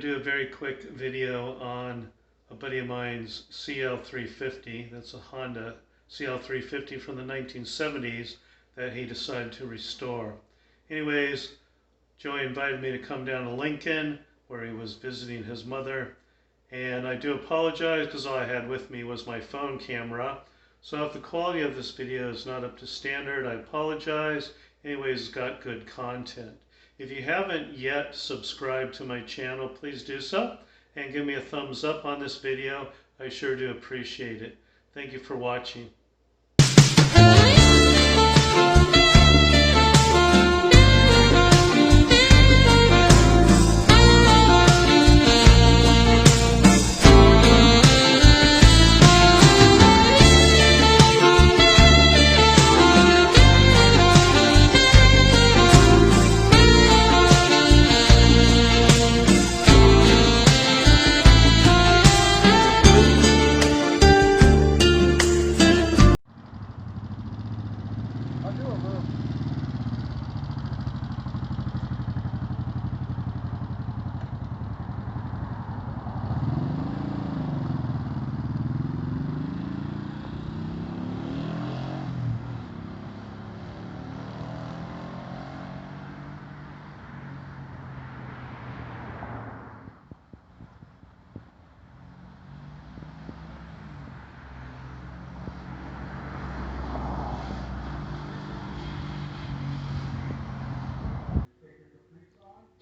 to do a very quick video on a buddy of mine's CL350. That's a Honda CL350 from the 1970s that he decided to restore. Anyways, Joey invited me to come down to Lincoln where he was visiting his mother. And I do apologize because all I had with me was my phone camera. So if the quality of this video is not up to standard, I apologize. Anyways, it's got good content. If you haven't yet subscribed to my channel, please do so and give me a thumbs up on this video. I sure do appreciate it. Thank you for watching.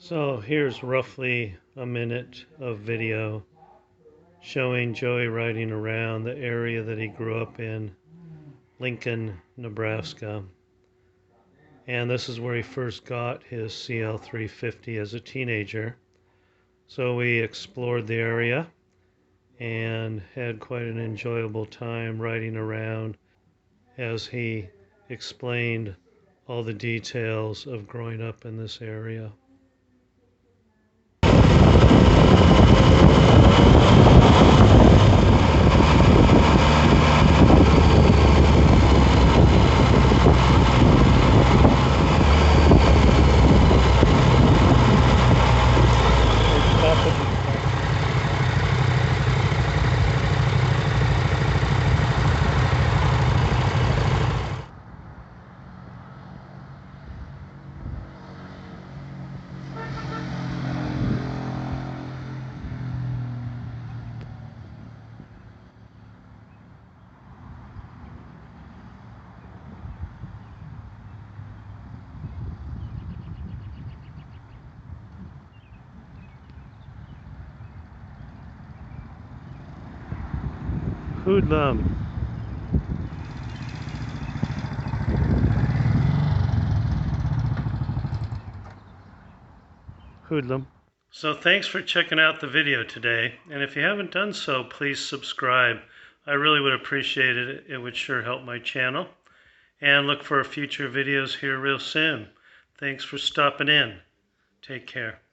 So here's roughly a minute of video showing Joey riding around the area that he grew up in, Lincoln, Nebraska. And this is where he first got his CL350 as a teenager. So we explored the area and had quite an enjoyable time riding around as he explained all the details of growing up in this area. Hoodlum. Hoodlum. So thanks for checking out the video today. And if you haven't done so, please subscribe. I really would appreciate it. It would sure help my channel. And look for future videos here real soon. Thanks for stopping in. Take care.